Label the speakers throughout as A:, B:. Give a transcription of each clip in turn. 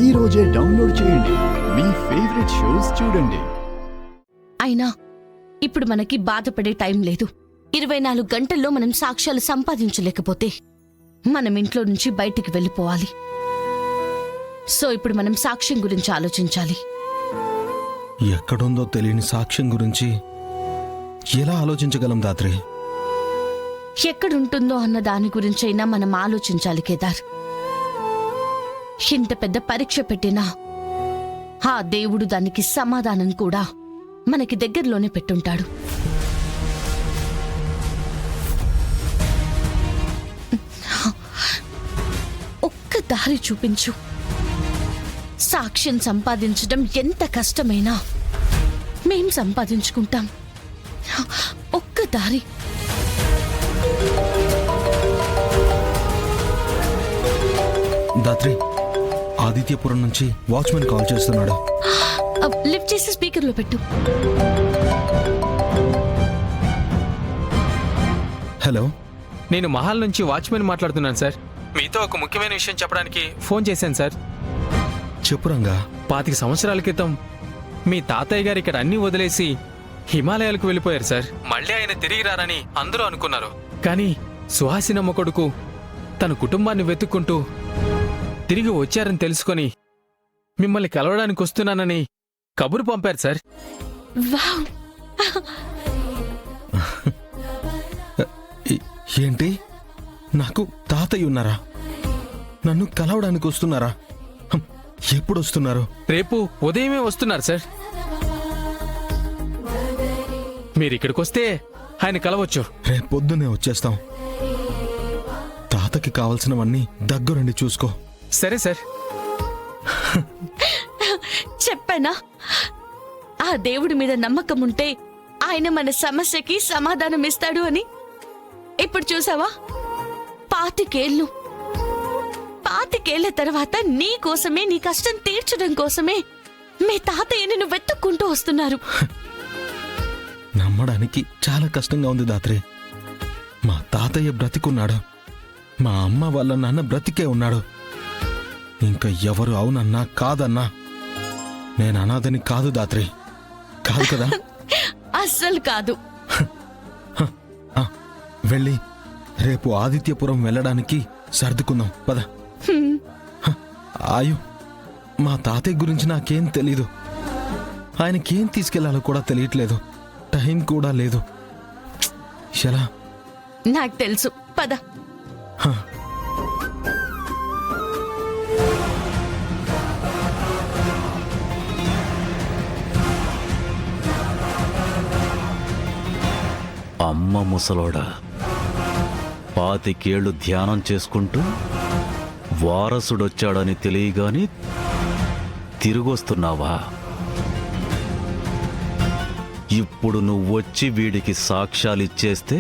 A: ఈ రోజే డౌన్లోడ్ చేయండి. మీ ఫేవరెట్ షోస్ చూడండి.
B: అయినా ఇప్పుడు మనకి బాధపడే టైం లేదు. 24 గంటల్లో మనం సాక్ష్యాలు సంపాదించలేకపోతే మనం ఇంట్లో నుంచి బయటికి వెళ్ళిపోవాలి. సో ఇప్పుడు మనం సాక్ష్యం గురించి ఆలోచించాలి.
C: ఎక్కడుందో తెలియని సాక్ష్యం గురించి ఎలా ఆలోచించగలం దాత్రి?
B: ఎక్కడుంటుందో అన్న దాని గురించైనా మనం ఆలోచించాలి కేదార్. ఇంత పెద్ద పరీక్ష పెట్టినా ఆ దేవుడు దానికి సమాధానం కూడా మనకి దగ్గరలోనే పెట్టుంటాడు. ఒక్క దారి చూపించు. సాక్ష్యం సంపాదించడం ఎంత కష్టమైనా మేం సంపాదించుకుంటాం. ఒక్క దారి.
C: దాత్రి, ఆదిత్యపురం నుంచి వాచ్మెన్ కాల్ చేస్తున్నాడు.
B: లిఫ్ట్ చేసి స్పీకర్లో పెట్టు.
C: హలో,
D: నేను మహాల్ నుంచి వాచ్మెన్ మాట్లాడుతున్నాను సార్. మీతో ఒక ముఖ్యమైన విషయం చెప్పడానికి ఫోన్ చేశాను సార్.
C: చెప్పు రంగా.
D: 25 సంవత్సరాల క్రితం మీ తాతయ్య గారు ఇక్కడ అన్నీ వదిలేసి హిమాలయాలకు వెళ్ళిపోయారు సార్. మళ్ళీ ఆయన తిరిగి రారని అందరూ అనుకున్నారు. కానీ సుహాసినమ్మ కొడుకు తన కుటుంబాన్ని వెతుక్కుంటూ తిరిగి వచ్చారని తెలుసుకొని మిమ్మల్ని కలవడానికి వస్తున్నానని కబురు పంపారు సార్.
B: వావ్!
C: ఏంటి? నాకు తాతయ్య ఉన్నారా? నన్ను కలవడానికి వస్తున్నారా? ఎప్పుడు వస్తున్నారు?
D: రేపు ఉదయమే వస్తున్నారు సార్. మీరిక్కడికి వస్తే ఆయన కలవచ్చు.
C: రేపు పొద్దునే వచ్చేస్తాం. తాతకి కావలసినవన్నీ దగ్గరుండి చూసుకో.
D: సరే సార్.
B: చెప్పానా, ఆ దేవుడి మీద నమ్మకం ఉంటే ఆయన మన సమస్యకి సమాధానం ఇస్తాడు అని. ఇప్పుడు చూసావా, 25 తర్వాత నీ కోసమే, నీ కష్టం తీర్చడం కోసమే మీ తాతయ్య నిన్ను వెతుక్కుంటూ వస్తున్నారు.
C: నమ్మడానికి చాలా కష్టంగా ఉంది దాత్రి. మా తాతయ్య బ్రతికున్నాడు. మా అమ్మ వాళ్ళ నాన్న బ్రతికే ఉన్నాడు. ఇంకా ఎవరు అవునన్నా కాదన్నా నేను అనాథని కాదు దాత్రి. కాదు కదా?
B: అస్సలు కాదు.
C: వెళ్ళి రేపు ఆదిత్యపురం వెళ్ళడానికి సర్దుకుందాం పద. ఆయు, మా తాతయ్య గురించి నాకేం తెలీదు. ఆయనకేం తీసుకెళ్లాలో కూడా తెలియట్లేదు. టైం కూడా లేదు. ఎలా?
B: నాకు తెలుసు, పద.
E: అమ్మ ముసలోడా, 25 ధ్యానం చేసుకుంటూ వారసుడొచ్చాడని తెలియగాని తిరిగొస్తున్నావా? ఇప్పుడు నువ్వొచ్చి వీడికి సాక్ష్యాలిచ్చేస్తే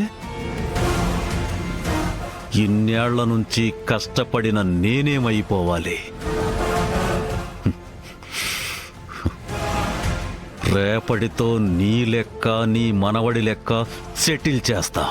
E: ఇన్నేళ్ల నుంచి కష్టపడిన నేనేమైపోవాలి? రేపటితో నీ లెక్క, నీ మనవడి లెక్క సెటిల్ చేస్తా.